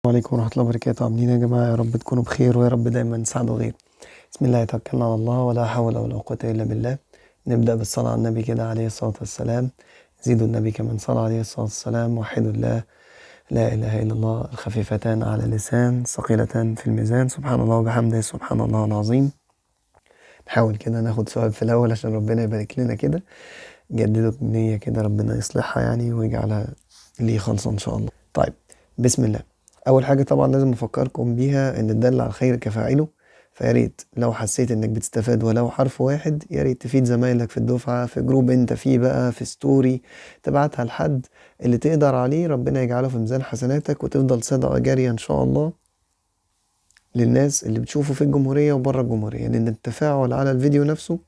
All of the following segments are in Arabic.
عليكم ورحمة الله وبركاته. عاملين يا جماعة؟ يا رب تكونوا بخير ويا رب دايما سعد وغير. بسم الله توكلنا على الله ولا حول ولا قوة إلا بالله. نبدأ بالصلاة على النبي كده عليه الصلاة والسلام. زيدوا النبي كمان صلى عليه الصلاة والسلام. وحدوا الله لا إله إلا الله، الخفيفتان على اللسان ثقيلتان في الميزان، سبحان الله وبحمده سبحان الله العظيم. نحاول كده ناخد سؤال في الأول عشان ربنا يبارك لنا كده. جددوا النية كده، ربنا يصلحها يعني ويجعلها ليه خالصة إن شاء الله. طيب، بسم الله. أول حاجة طبعا لازم أفكركم بيها إن الدل على الخير كفاعله، فياريت لو حسيت إنك بتستفاد ولو حرف واحد ياريت تفيد زمايلك في الدفعة، في جروب أنت فيه بقى، في ستوري تبعتها لحد اللي تقدر عليه، ربنا يجعله في ميزان حسناتك وتفضل صدقة جارية إن شاء الله للناس اللي بتشوفه في الجمهورية وبره الجمهورية، لأن التفاعل على الفيديو نفسه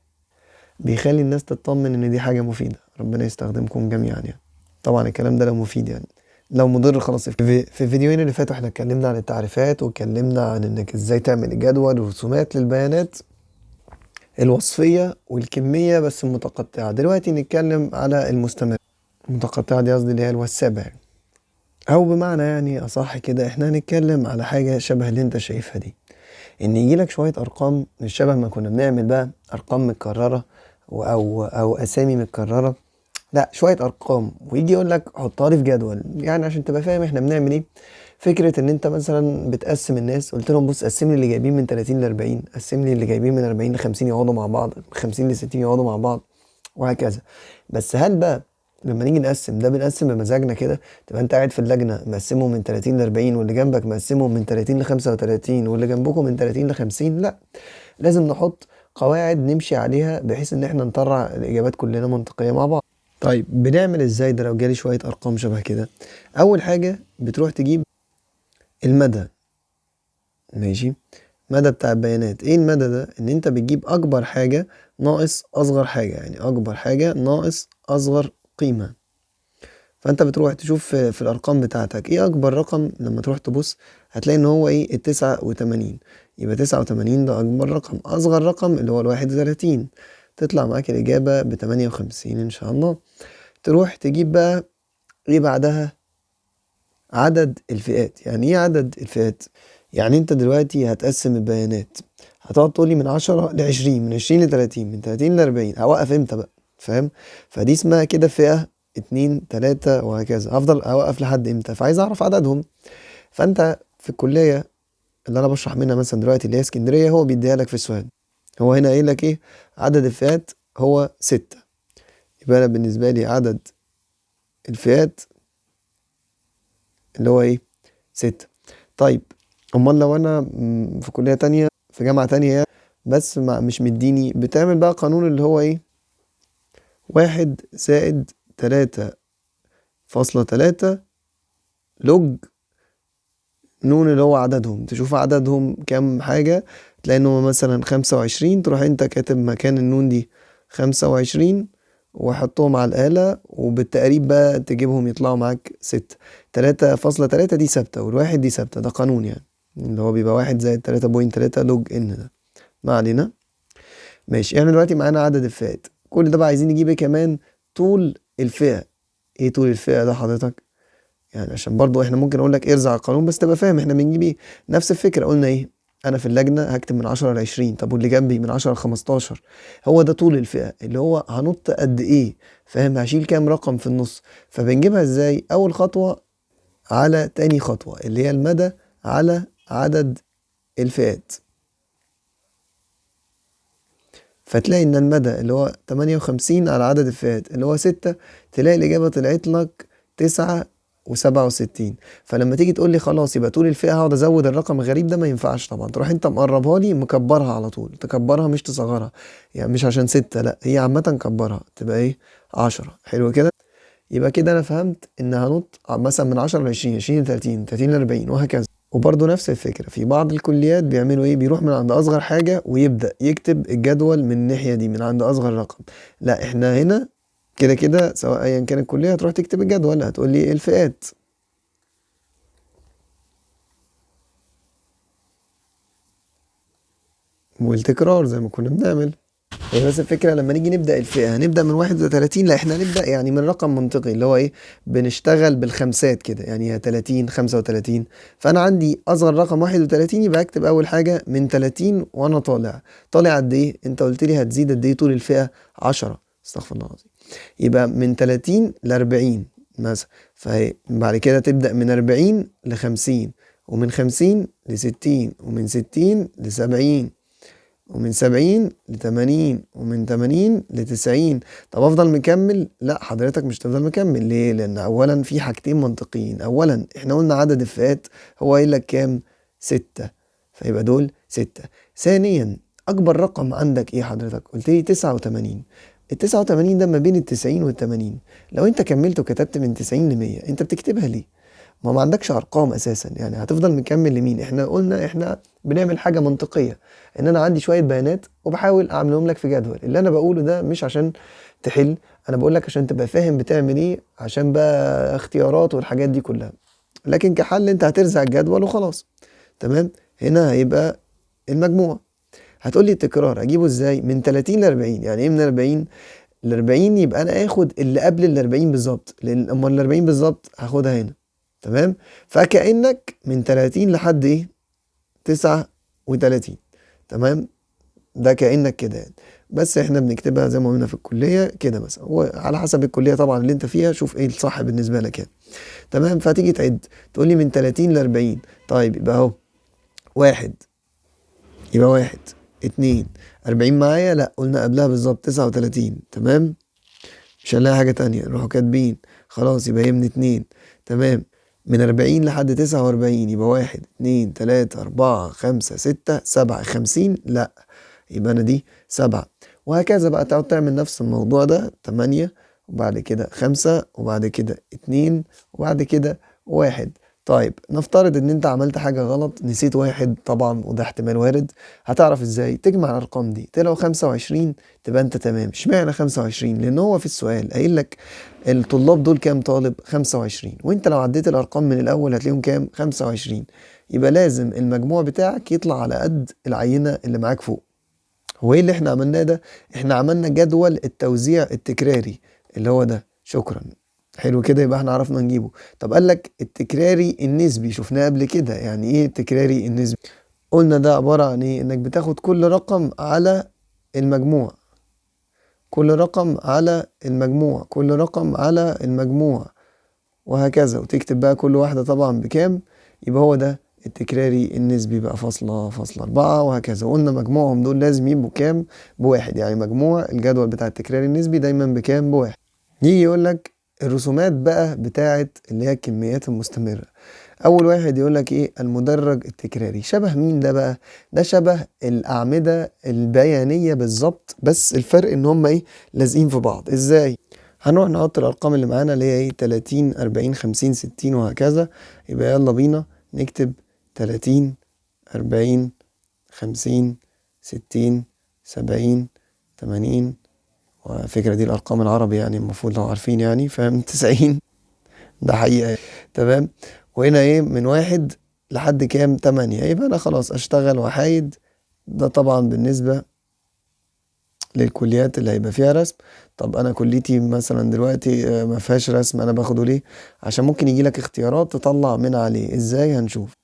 بيخلي الناس تطمن ان دي حاجة مفيدة. ربنا يستخدمكم جميعا يعني. طبعا الكلام ده لو مفيد يعني، لو مضر خلاص. في الفيديوهين اللي فاتوا احنا اتكلمنا عن التعريفات، واتكلمنا عن انك ازاي تعمل جدول ورسومات للبيانات الوصفية والكمية بس المتقطعة. دلوقتي نتكلم على المستمر. المتقطعة دي قصدي اللي هي الوثابة يعني. او بمعنى يعني اصح كده، احنا هنتكلم على حاجة شبه اللي انت شايفها دي، ان يجيلك شوية ارقام مش شبه ما كنا بنعمل بقى ارقام متكررة او اسامي متكررة، لا شوية ارقام، ويجي يقول لك حطها لي في جدول. يعني عشان تبقى فاهم احنا بنعمل ايه، فكرة ان انت مثلا بتقسم الناس، قلت لهم بص قسم لي اللي جايبين من 30 ل 40، قسم لي اللي جايبين من 40 ل 50 يقعدوا مع بعض، 50 ل 60 يقعدوا مع بعض، وهكذا. بس هل بقى لما نيجي نقسم ده بنقسم بمزاجنا كده؟ تبقى انت قاعد في اللجنه مقسمهم من 30 ل 40، واللي جنبك مقسمهم من 30 ل 35، واللي جنبكم من 30 ل 50؟ لا، لازم نحط قواعد نمشي عليها بحيث ان احنا نطلع الاجابات كلنا منطقيه مع بعض. طيب بنعمل ازاي ده لو جالي شويه ارقام شبه كده؟ اول حاجه بتروح تجيب المدى. ماشي، مدى بتاع البيانات. ايه المدى ده؟ ان انت بتجيب اكبر حاجه ناقص اصغر حاجه، يعني اكبر حاجه ناقص اصغر قيمه. فانت بتروح تشوف في الارقام بتاعتك ايه اكبر رقم. لما تروح تبص هتلاقي ان هو ايه؟ ال89. يبقى 89 ده اكبر رقم. اصغر رقم اللي هو ال31. تطلع معاك الاجابه ب58 ان شاء الله. تروح تجيب بقى ايه بعدها؟ عدد الفئات. يعني ايه عدد الفئات؟ يعني انت دلوقتي هتقسم البيانات، هتقعد تقولي من 10 ل20، من 20 ل30، من 30 ل40، هوقف امتى بقى؟ فاهم؟ فدي اسمها كده فئة، 2 3 وهكذا. هفضل اوقف لحد امتى؟ فعايز اعرف عددهم. فانت في الكلية اللي انا بشرح منها مثلا دلوقتي اللي هي اسكندرية، هو بيديها لك في السؤال. هو هنا قايل لك ايه؟ عدد الفئات هو 6. يبقى انا بالنسبة لي عدد الفئات اللي هو ايه؟ 6. طيب امال لو انا في كلية تانية، في جامعة تانية يعني، بس مش مديني، بتعمل بقى قانون اللي هو ايه؟ 1 زائد 3.3 لوج نون اللي هو عددهم. تشوف عددهم كام حاجة، تلاقي ان هو مثلا 25، تروح انت كاتب مكان النون دي 25 وحطهم على الآلة، وبالتقريب بقى تجيبهم يطلعوا معاك 6. 3.3 دي ثابتة، والواحد دي ثابتة، ده قانون يعني اللي هو بيبقى 1 زائد 3.3 لوج ان ده. ما علينا. ماشي، احنا دلوقتي معانا عدد الفئات. كل ده بقى عايزين نجيب ايه كمان؟ طول الفئة. ايه طول الفئة ده حضرتك؟ يعني عشان برضو احنا ممكن اقول لك ارجع القانون بس تبقى فاهم احنا بنجيب ايه. نفس الفكرة، قلنا ايه؟ انا في اللجنة هكتب من 10 ل20، طب واللي جنبي من 10 ل15، هو ده طول الفئة اللي هو هنط قد ايه. فاهم؟ هشيل كام رقم في النص. فبنجيبها ازاي؟ اول خطوة على تاني خطوة اللي هي المدى على عدد الفئات. فتلاقي ان المدى اللي هو 58 على عدد الفئات اللي هو 6، تلاقي الاجابة طلعت لك 9.67. فلما تيجي تقول لي خلاص يبقى طول الفئة هقعد ازود الرقم الغريب ده، ما ينفعش طبعا. تروح انت مقربها لي مكبرها على طول، تكبرها مش تصغرها. يعني مش عشان 6، لا هي عامة كبرها تبقى ايه؟ 10. حلو كده. يبقى كده انا فهمت ان هنط مثلا من 10 ل 20، 20 ل 30، 30 ل 40 وهكذا. وبرضه نفس الفكرة في بعض الكليات بيعملوا ايه؟ بيروح من عند اصغر حاجة ويبدأ يكتب الجدول من الناحية دي، من عند اصغر رقم. لا احنا هنا كده كده سواء ايا كان الكلية هتروح تكتب الجدول، هتقول لي ايه الفئات. والتكرار زي ما كنا بنعمل. هي بس الفكرة لما نيجي نبدأ الفئة هنبدأ من 31، لا احنا هنبدأ يعني من رقم منطقي اللي هو ايه، بنشتغل بالخمسات كده، يعني يا 30 35. فأنا عندي أصغر رقم 31، يبقى أكتب أول حاجة من 30 وأنا طالع قد ايه؟ أنت قلت لي هتزيد قد ايه طول الفئة؟ 10. استغفر الله العظيم. يبقى من 30 ل40 مثلا. فهي بعد كده تبدأ من 40 ل50، ومن 50 ل60، ومن 60 ل70، ومن 70 ل80، ومن 80 ل90. طب افضل مكمل؟ لا حضرتك مش تفضل مكمل. ليه؟ لان اولا في حاجتين منطقيين. اولا احنا قلنا عدد الفئات هو قايل لك كام؟ 6، فيبقى دول 6. ثانيا اكبر رقم عندك ايه حضرتك؟ قلت لي 89. ال89 ده ما بين ال90 وال80. لو انت كملت وكتبت من 90 ل100، انت بتكتبها ليه؟ ما عندكش ارقام اساسا، يعني هتفضل مكمل لمين؟ احنا قلنا احنا بنعمل حاجه منطقيه، ان انا عندي شويه بيانات وبحاول اعملهم لك في جدول. اللي انا بقوله ده مش عشان تحل، انا بقول لك عشان تبقى فاهم بتعمل ايه، عشان بقى اختيارات والحاجات دي كلها. لكن كحل انت هترزع الجدول وخلاص. تمام. هنا هيبقى المجموع. هتقول لي التكرار اجيبه ازاي؟ من 30 ل 40. يعني ايه من 40 ل 40؟ يبقى انا اخد اللي قبل ال 40 بالظبط، لان امال ال 40 بالظبط هاخدها هنا. تمام. فكأنك من 30 لحد ايه؟ 39. تمام. ده كأنك كده يعني. بس احنا بنكتبها زي ما قلنا في الكلية كده مثلا، وعلى حسب الكلية طبعا اللي انت فيها، شوف ايه الصح بالنسبة لك يعني. تمام. فتيجي تعد تقول لي من 30 ل 40. طيب يبقى اهو واحد، يبقى واحد، اتنين، 40 معايا؟ لا قلنا قبلها بالظبط 39. تمام. مش هنلاقي حاجة تانية، نروحوا كاتبين خلاص. يبقى هي من 2. تمام. من 40 لحد 49 يبقى 1 2 3 4 5 6 7. 50؟ لا، يبقى أنا دي 7. وهكذا بقى تقعد تعمل نفس الموضوع ده. 8، وبعد كده 5، وبعد كده 2، وبعد كده 1. طيب نفترض ان انت عملت حاجة غلط، نسيت 1 طبعا، وده احتمال وارد. هتعرف ازاي؟ تجمع الارقام دي، طلعوا 25، تبقى انت تمام. اشمعنى 25؟ لان هو في السؤال قايل لك الطلاب دول كام طالب؟ 25. وانت لو عديت الارقام من الاول هتلاقيهم كام؟ 25. يبقى لازم المجموع بتاعك يطلع على قد العينة اللي معاك فوق. هو ايه اللي احنا عملناه ده؟ احنا عملنا جدول التوزيع التكراري اللي هو ده. شكرا. حلو كده، يبقى احنا عرفنا نجيبه. طب قال لك التكراري النسبي، شفناه قبل كده. يعني ايه التكراري النسبي؟ قلنا ده عبارة عن ايه؟ انك بتاخد كل رقم على المجموع، كل رقم على المجموع، كل رقم على المجموع، وهكذا. وتكتب بقى كل واحدة طبعا بكام. يبقى هو ده التكراري النسبي بقى، فاصلة، فاصلة 4، وهكذا. وقلنا مجموعهم دول لازم يبقوا كام؟ ب1. يعني مجموع الجدول بتاع التكراري النسبي دايما بكام؟ ب1. يجي يقول لك الرسومات بقى بتاعت اللي هي الكميات المستمرة. أول واحد يقول لك إيه؟ المدرج التكراري. شبه مين ده بقى؟ ده شبه الأعمدة البيانية بالظبط، بس الفرق إن هما إيه؟ لازقين في بعض. إزاي؟ هنروح نحط الأرقام اللي معانا اللي هي إيه؟ 30 40 50 60 وهكذا. يبقى يلا بينا نكتب 30 40 50 60 70 80. وفكرة دي الأرقام العربي يعني المفروض لو عارفين يعني فاهم. 90. ده حقيقة. تمام. وهنا ايه؟ من 1 لحد كام؟ 8. يبقى انا خلاص اشتغل وحايد. ده طبعا بالنسبة للكليات اللي هيبقى فيها رسم. طب انا كليتي مثلا دلوقتي ما فيهاش رسم، انا باخده ليه؟ عشان ممكن يجي لك اختيارات تطلع من عليه. ازاي؟ هنشوف.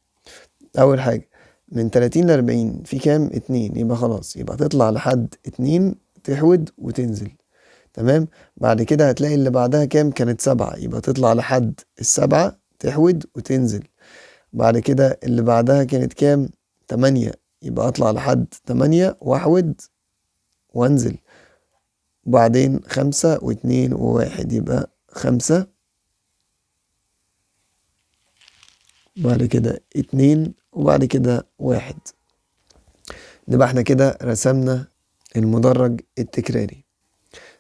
اول حاجة من 30 ل 40 في كام؟ 2. يبقى خلاص، يبقى تطلع لحد 2، تحود وتنزل. تمام. بعد كده هتلاقي اللي بعدها كام؟ كانت 7. يبقى تطلع لحد ال7، تحود وتنزل. بعد كده اللي بعدها كانت كام؟ 8. يبقى اطلع لحد 8 واحود وانزل. وبعدين 5 و2 و1، يبقى 5. بعد كده 2، وبعد كده 1. نبقى احنا كده رسمنا المدرج التكراري.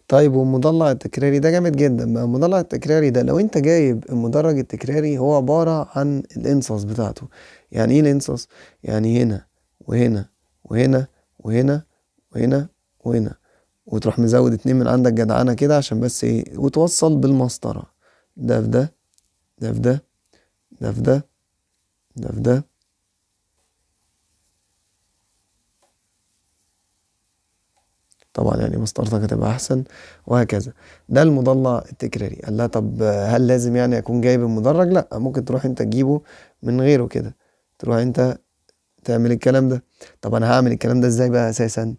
طيب والمضلع التكراري ده جامد جدا بقى. المضلع التكراري ده لو انت جايب المدرج التكراري هو عبارة عن الانصاص بتاعته. يعني ايه الانصاص؟ يعني هنا وهنا وهنا وهنا وهنا وهنا، وتروح مزود 2 من عندك جدعنة كده عشان بس ايه، وتوصل بالمسطرة. ده في ده، ده في ده، ده في ده، ده في ده. طبعا يعني مسطرتك هتبقى احسن، وهكذا. ده المضلع التكراري. قال لها طب هل لازم يعني اكون جايب المدرج؟ لا، ممكن تروح انت تجيبه من غيره كده، تروح انت تعمل الكلام ده. طب انا هعمل الكلام ده ازاي بقى اساسا؟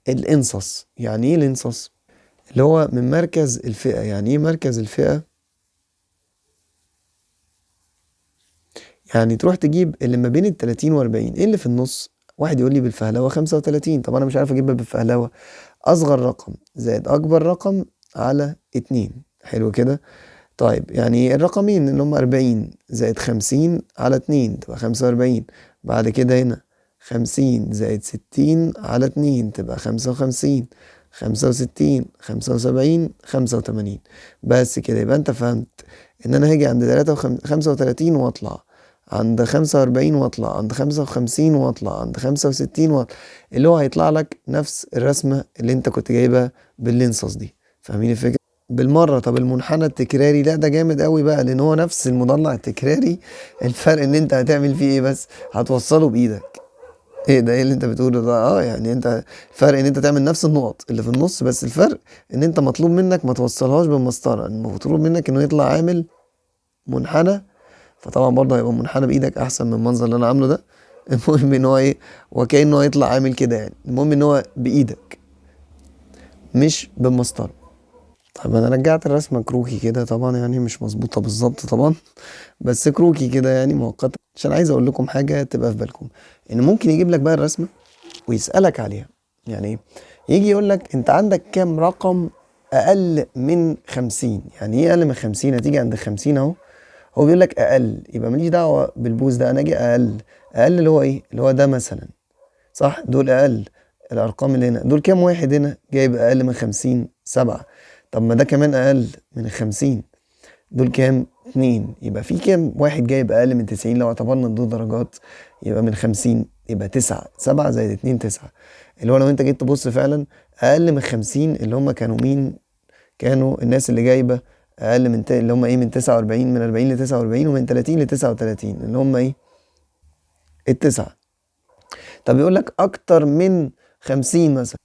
الانصص. يعني ايه الانصص؟ اللي هو من مركز الفئة. يعني ايه مركز الفئة؟ يعني تروح تجيب اللي ما بين ال30 و40. ايه اللي في النص؟ واحد يقول لي بالفهلوة 35. طب انا مش عارف اجيبها بالفهلوة. اصغر رقم زائد اكبر رقم على 2. حلو كده. طيب يعني الرقمين اللي هم 40 زائد 50 على 2 تبقى 45. بعد كده هنا 50 زائد 60 على 2 تبقى 55. 65 75 85. بس كده يبقى انت فهمت ان انا هاجي عند 35 واطلع، عند 45 واطلع، عند 55 واطلع، عند 65 واطلع، اللي هو هيطلع لك نفس الرسمة اللي انت كنت جايبها باللينصص دي. فاهمين الفكرة؟ بالمرة. طب المنحنى التكراري لا ده جامد قوي بقى، لان هو نفس المضلع التكراري. الفرق ان انت هتعمل فيه ايه بس؟ هتوصله بايدك. ايه ده؟ ايه اللي انت بتقوله ده؟ يعني انت الفرق ان انت تعمل نفس النقط اللي في النص، بس الفرق ان انت مطلوب منك ما توصلهاش بالمسطرة، مطلوب منك انه يطلع عامل منحنى. فطبعا برضه هيبقى منحنى بايدك احسن من المنظر اللي انا عامله ده. المهم ان هو ايه، وكأنه هيطلع عامل كده يعني. المهم ان هو بايدك مش بالمسطرة. طب انا رجعت الرسمة كروكي كده طبعا، يعني مش مظبوطة بالظبط طبعا، بس كروكي كده يعني مؤقتا، عشان عايز اقول لكم حاجة تبقى في بالكم. ان ممكن يجيب لك بقى الرسمة ويسألك عليها. يعني ايه؟ يجي يقول لك انت عندك كام رقم اقل من 50؟ يعني ايه اقل من 50؟ هتيجي عند 50 اهو، هو بيقول لك اقل، يبقى ماليش دعوة بالبوز ده، انا اجي اقل. اقل اللي هو ايه؟ اللي هو ده مثلا. صح؟ دول اقل. الارقام اللي هنا دول كام واحد هنا جايب اقل من 50؟ 7. طب ما ده كمان اقل من 50. دول كام؟ 2. يبقى في كام واحد جايب اقل من 90 لو اعتبرنا دول درجات؟ يبقى من 50 يبقى 9. 7 زائد 2 9. اللي هو لو انت جيت تبص فعلا اقل من 50 اللي هم كانوا مين؟ كانوا الناس اللي جايبه اقل من اللي هم ايه، من 49، من 40 ل 49، ومن 30 ل 39، اللي هم ايه؟ التسعه. طب يقول لك اكتر من 50 مثلا،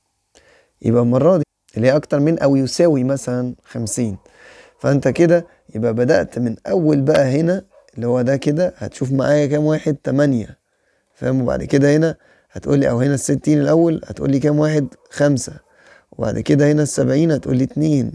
يبقى المره دي اللي هي اكتر من او يساوي مثلا 50. فانت كده يبقى بدأت من اول بقى هنا، اللي هو ده كده هتشوف معايا كام واحد؟ 8. فاهم؟ وبعد كده هنا هتقولي، او هنا ال60 الاول هتقولي كام واحد؟ 5. وبعد كده هنا ال70 هتقولي 2.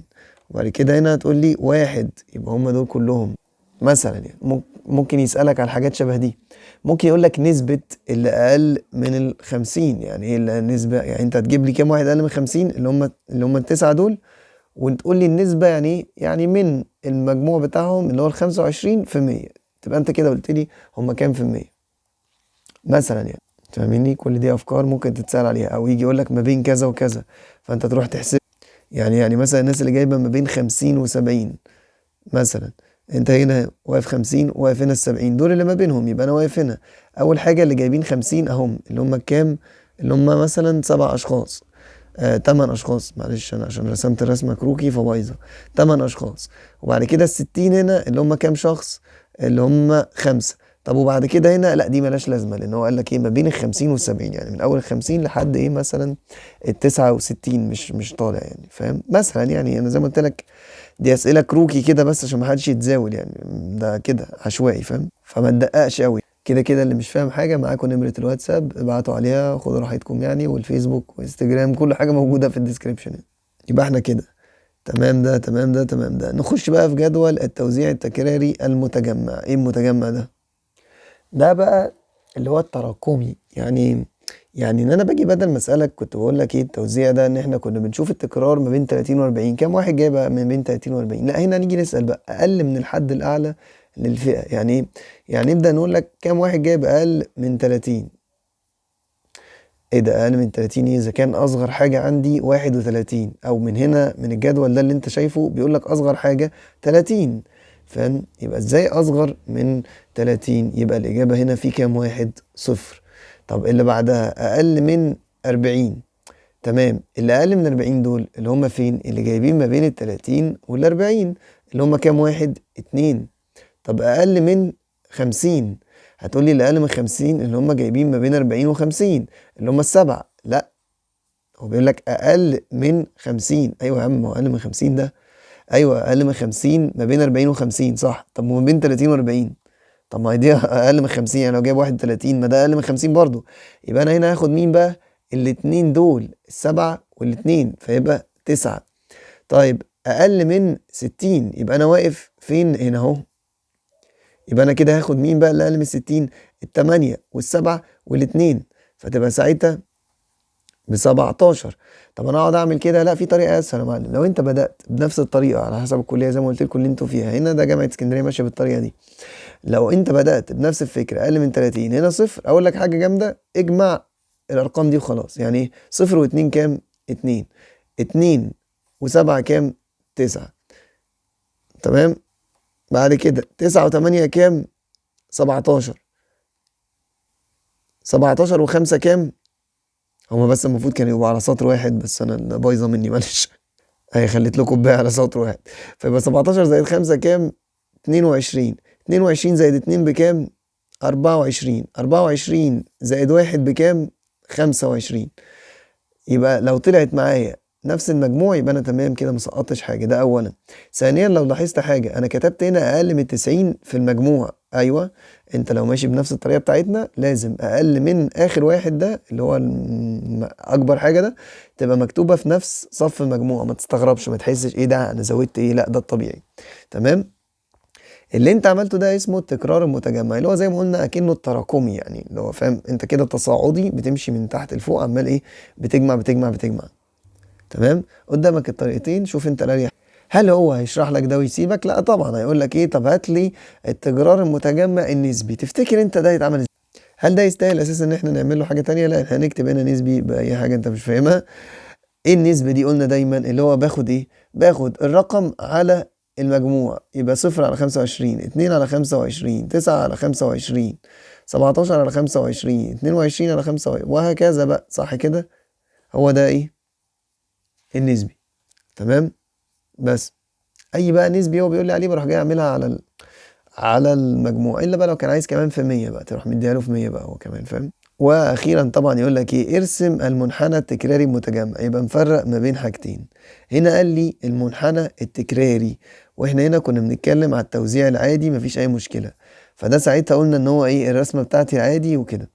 وبعد كده هنا هتقولي 1. يبقى هم دول كلهم. مثلا يعني ممكن يسألك على حاجات شبه دي. ممكن يقول لك نسبة اللي أقل من ال50. يعني إيه النسبة؟ يعني أنت هتجيب لي كام واحد أقل من 50 اللي هم التسعة دول، وتقول لي النسبة يعني ايه؟ يعني من المجموع بتاعهم اللي هو ال25 في 100. تبقى انت كده قلت لي هم كام في المية مثلا يعني. فاهميني؟ كل دي افكار ممكن تتسأل عليها. او يجي يقول لك ما بين كذا وكذا، فانت تروح تحسب. يعني مثلا الناس اللي جايبه ما بين 50 و70 مثلا، انت هنا واقف 50 واقف هنا ال70، دول اللي ما بينهم، يبقى انا واقف هنا. اول حاجه اللي جايبين 50 اهم، اللي هم كام؟ اللي هم مثلا 7 اشخاص. 8 اشخاص، معلش انا عشان رسمت الرسمه كروكي فبايظه. 8 اشخاص. وبعد كده ال60 هنا اللي هم كام شخص؟ اللي هم 5. طب وبعد كده هنا لا دي ملاش لازمه، لان هو قال لك ايه؟ ما بين ال50 وال70، يعني من اول ال50 لحد ايه مثلا ال69، مش طالع يعني. فاهم؟ مثلا يعني انا زي ما قلت لك دي اسئله كروكي كده بس عشان ما حدش يتزاول يعني، ده كده عشوائي. فاهم؟ فما تدققش قوي. كده كده اللي مش فاهم حاجه معاكم نمره الواتساب، ابعتوا عليها، خدوا راحتكم يعني. والفيسبوك وانستجرام كل حاجه موجوده في الديسكريبشن يعني. يبقى احنا كده تمام. ده تمام، ده تمام. ده نخش بقى في جدول التوزيع التكراري المتجمع. ايه المتجمع ده؟ ده بقى اللي هو التراكمي. يعني ان انا باجي بدل ما اسالك كنت بقول لك ايه التوزيع ده، ان احنا كنا بنشوف التكرار ما بين 30 و40، كام واحد جاي بقى ما بين 30 و40؟ لا هنا نيجي نسال بقى اقل من الحد الاعلى للفئه. يعني ايه؟ يعني نبدا نقول لك كام واحد جايب اقل من 30. ايه ده اقل من 30؟ ايه اذا كان اصغر حاجه عندي 31، او من هنا من الجدول ده اللي انت شايفه بيقول لك اصغر حاجه 30. فاهم؟ يبقى ازاي اصغر من 30؟ يبقى الاجابه هنا في كام واحد؟ صفر. طب اللي بعدها اقل من 40. تمام. اللي اقل من 40 دول اللي هم فين؟ اللي جايبين ما بين ال30 وال40، اللي هم كام واحد؟ 2. طب اقل من 50. هتقولي اللي اقل من 50 اللي هم جايبين ما بين 40 و50، اللي هم ال7. لا، هو بيقول لك أقل من 50. أيوه يا عم، ما هو أقل من 50 ده. أيوه أقل من 50 ما بين 40 و50 صح. طب ما بين 30 و40. طب ما هي دي أقل من 50، يعني لو جايب 31 ما ده أقل من 50 برضه. يبقى أنا هنا هاخد مين بقى؟ الاتنين دول، السبعة والاتنين، فيبقى 9. طيب أقل من 60 يبقى أنا واقف فين هنا أهو. يبقى أنا كده هاخد مين بقى اللي أقل من 60؟ التمانية والسبعة والاتنين، فتبقى ساعتها ب17. طب انا اقعد اعمل كده؟ لا، في طريقه اسهل يا معلم. لو انت بدات بنفس الطريقه على حسب الكليه زي ما قلت لكم اللي انتوا فيها، هنا ده جامعه اسكندريه ماشيه بالطريقه دي. لو انت بدات بنفس الفكره اقل من 30 هنا صفر، اقول لك حاجه جامده، اجمع الارقام دي وخلاص. يعني ايه صفر واتنين كام؟ اتنين. اتنين وسبعة كام؟ 9. تمام. بعد كده 9 وتمانية كام؟ 17. 17 وخمسة كام؟ هما بس المفروض كانوا يبقوا على سطر واحد، بس انا اللي بايظه مني معلش. هي خليت لكم باقي على سطر واحد. فيبقى 17 زائد 5 كام؟ 22. 22 زائد 2 بكام؟ 24. 24 زائد 1 بكام؟ 25. يبقى لو طلعت معايا نفس المجموع يبقى انا تمام كده، مسقطتش حاجه. ده اولا. ثانيا لو لاحظت حاجه، انا كتبت هنا اقل من 90 في المجموع. ايوه، انت لو ماشي بنفس الطريقه بتاعتنا لازم اقل من اخر واحد ده اللي هو اكبر حاجه ده تبقى مكتوبه في نفس صف المجموع. ما تستغربش، ما تحسش ايه ده انا زودت ايه، لا ده الطبيعي. تمام. اللي انت عملته ده اسمه التكرار المتجمع، اللي هو زي ما قلنا اكنه التراكمي، يعني اللي هو فاهم انت كده تصاعدي، بتمشي من تحت لفوق عمال ايه، بتجمع بتجمع بتجمع. تمام. قدامك الطريقتين، شوف انت الاريح. هل هو هيشرح لك ده ويسيبك؟ لا طبعا، هيقول لك ايه، طب هات لي التكرار المتجمع النسبي. تفتكر انت ده يتعمل ازاي؟ هل ده يستاهل اساسا ان احنا نعمل له حاجه تانية؟ لا، احنا هنكتب هنا نسبي باي حاجه انت مش فاهمها. ايه النسبه دي؟ قلنا دايما اللي هو باخد ايه، باخد الرقم على المجموع. يبقى 0/25، 2/25، 9/25، 17/25، 22/25، وهكذا بقى، صح كده؟ هو ده ايه النسبي. تمام. بس اي بقى نسبي هو بيقول لي عليه بروح جاي اعملها على المجموع، الا بقى لو كان عايز كمان في 100 بقى تروح مديها له في 100 بقى هو كمان، فاهم؟ واخيرا طبعا يقول لك ايه، ارسم المنحنى التكراري المتجمع. يبقى مفرق ما بين حاجتين. هنا قال لي المنحنى التكراري، واحنا هنا كنا بنتكلم على التوزيع العادي، مفيش اي مشكله. فده ساعتها قلنا ان هو ايه، الرسمه بتاعتي عادي وكده.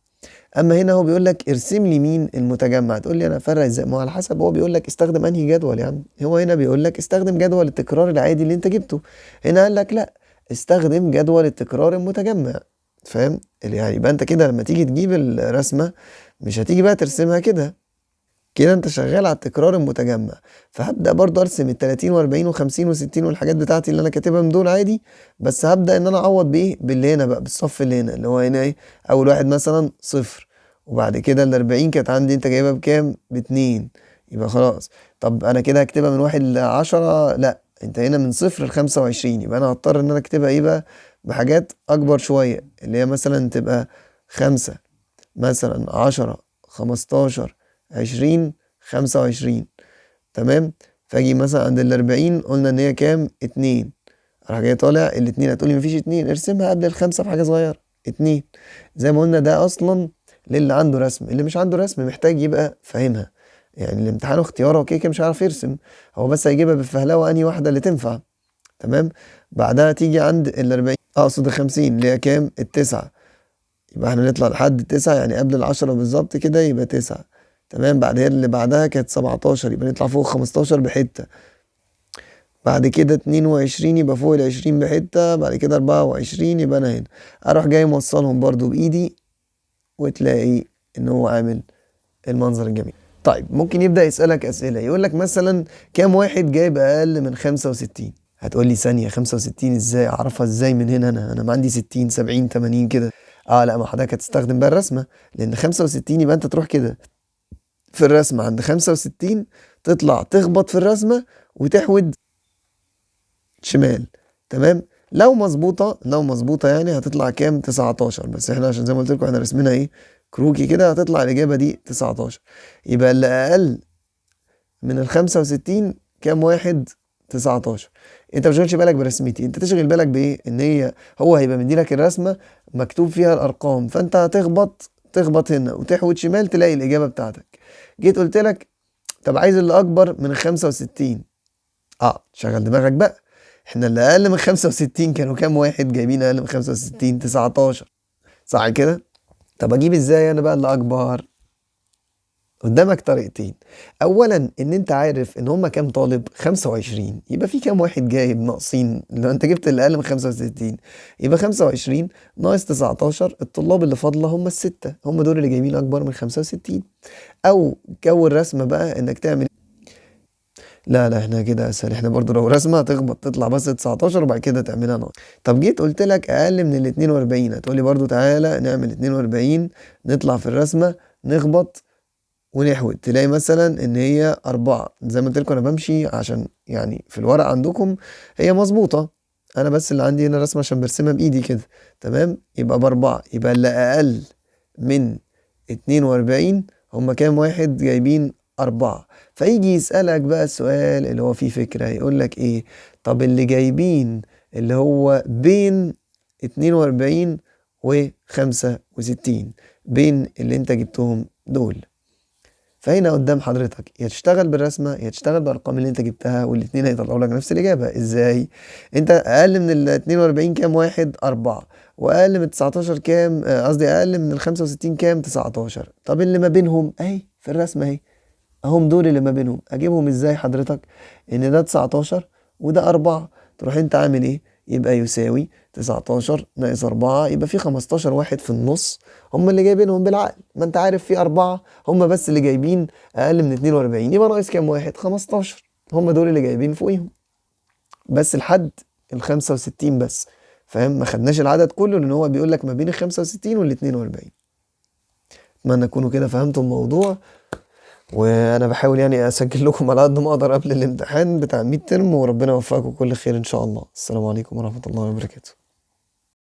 اما هنا هو بيقول لك ارسم لي مين المتجمع، تقول لي انا افرق ازاي؟ ما هو على حسب، هو بيقول لك استخدم انهي جدول يا عم. هو هنا بيقول لك استخدم جدول التكرار العادي اللي انت جبته، هنا قال لك لا، استخدم جدول التكرار المتجمع. فاهم اللي يعني؟ يبقى انت كده لما تيجي تجيب الرسمه مش هتيجي بقى ترسمها كده، كده انت شغال على التكرار المتجمع. فهبدا برضه ارسم ال 30 و40 و50 و60 والحاجات بتاعتي اللي انا كاتبها من دول عادي. بس هبدا ان انا اعوض بايه، باللي هنا بقى، بالصف اللي هنا اللي هو هنا ايه، اول واحد مثلا صفر، وبعد كده ال 40 كانت عندي انت جايبها بكام؟ باتنين. يبقى خلاص. طب انا كده هكتبها من 1 ل10؟ لا، انت هنا من 0 ل25، يبقى انا هضطر ان انا اكتبها ايه بقى، بحاجات اكبر شويه، اللي هي مثلا تبقى 5، مثلا 10، 15، 20، 25. تمام. فاجي مثلا عند ال40 قلنا ان هي كام؟ 2. راح جاي طالع الاتنين، هتقولي مفيش 2، ارسمها قبل ال5 بحاجة صغيرة. 2. زي ما قلنا ده اصلا للي عنده رسم، اللي مش عنده رسم محتاج يبقى فاهمها. يعني الامتحان اختياره وكده كده مش هيعرف يرسم، هو بس هيجيبها بالفهلوة انهي واحدة اللي تنفع. تمام. بعدها تيجي عند ال40، اقصد ال50 اللي هي كام؟ التسعة. يبقى احنا نطلع لحد 9، يعني قبل ال10 بالظبط كده، يبقى 9. تمام. بعدها اللي بعدها كانت 17، يبقى نطلع فوق 15 بحتة. بعد كده 22 يبقى فوق ال20 بحتة. بعد كده 24 يبقى أنا هنا أروح جاي موصلهم برضو بإيدي، وتلاقي إن هو عامل المنظر الجميل. طيب ممكن يبدأ يسألك أسئلة، يقول لك مثلا كام واحد جايب أقل من 65؟ هتقول لي ثانية، 65 إزاي أعرفها؟ إزاي من هنا؟ أنا ما عندي 60 70 80 كده. لا، ما حضرتك هتستخدم بقى الرسمة، لأن 65 يبقى أنت تروح كده في الرسمة عند 65، تطلع تخبط في الرسمة وتحود شمال. تمام. لو مظبوطة، لو مظبوطة يعني هتطلع كام؟ 19. بس احنا عشان زي ما قلت لكم احنا رسمنا ايه، كروكي كده، هتطلع الإجابة دي 19. يبقى اللي أقل من ال65 كام واحد؟ 19. انت مش تشغلش بالك برسمتي، انت تشغل بالك بايه، ان هو هيبقى مديلك الرسمة مكتوب فيها الأرقام، فانت هتخبط، تخبط هنا وتحود شمال تلاقي الإجابة بتاعتك. جيت قلت لك طب عايز اللي اكبر من 65. شغل دماغك بقى. احنا اللي اقل من 65 كانوا كام واحد جايبين اقل من 65؟ 19، صح كده؟ طب اجيب ازاي انا بقى اللي اكبر؟ قدامك طريقتين. اولا ان انت عارف ان هما كام طالب؟ 25، يبقى في كام واحد جايب ناقصين؟ لو انت جبت اللي اقل من 65 يبقى 25 ناقص 19، الطلاب اللي فاضله هما الستة، هما دول اللي جايبين اكبر من 65. او كون رسمه بقى انك تعمل. لا احنا كده اسهل، احنا برضو لو رسمه هتخبط تطلع بس 19 وبعد كده تعملها ناقص. طب جيت قلت لك اقل من ال 42، هتقولي برضو تعالى نعمل 42، نطلع في الرسمه نخبط ونحود، تلاقي مثلا ان هي 4. زي ما قلت لكم انا بمشي عشان يعني في الورق عندكم هي مظبوطه، انا بس اللي عندي هنا رسمه عشان برسمها بايدي كده. تمام، يبقى ب4، يبقى اللي اقل من 42 هما كام واحد جايبين؟ 4. فيجي يسألك بقى السؤال اللي هو فيه فكرة، يقول لك ايه؟ طب اللي جايبين اللي هو بين 42 و 65، بين اللي انت جبتهم دول. فهنا قدام حضرتك يا تشتغل بالرسمة يا تشتغل بالأرقام اللي انت جبتها، والاتنين هيطلعوا لك نفس الإجابة. ازاي؟ انت أقل من ال 42 كام واحد؟ 4. وأقل من 19 كام؟ قصدي أقل من ال 65 كام؟ 19. طب اللي ما بينهم أهي في الرسمة أهي، أهم دول اللي ما بينهم. أجيبهم ازاي حضرتك؟ إن ده 19 وده 4، تروح انت عامل ايه؟ يبقى يساوي 19 ناقص 4، يبقى في 15 واحد في النص هم اللي جايبينهم بالعقل. ما انت عارف في 4 هم بس اللي جايبين اقل من 42، يبقى ناقص كام واحد؟ 15، هم دول اللي جايبين فوقيهم بس لحد ال 65 بس. فاهم؟ ما خدناش العدد كله لان هو بيقول لك ما بين ال 65 وال 42. اتمنى تكونوا كده فهمتوا الموضوع، وانا بحاول يعني اسجل لكم على قد ما اقدر قبل الامتحان بتاع الميد ترم، وربنا يوفقكم كل خير ان شاء الله. السلام عليكم ورحمة الله وبركاته.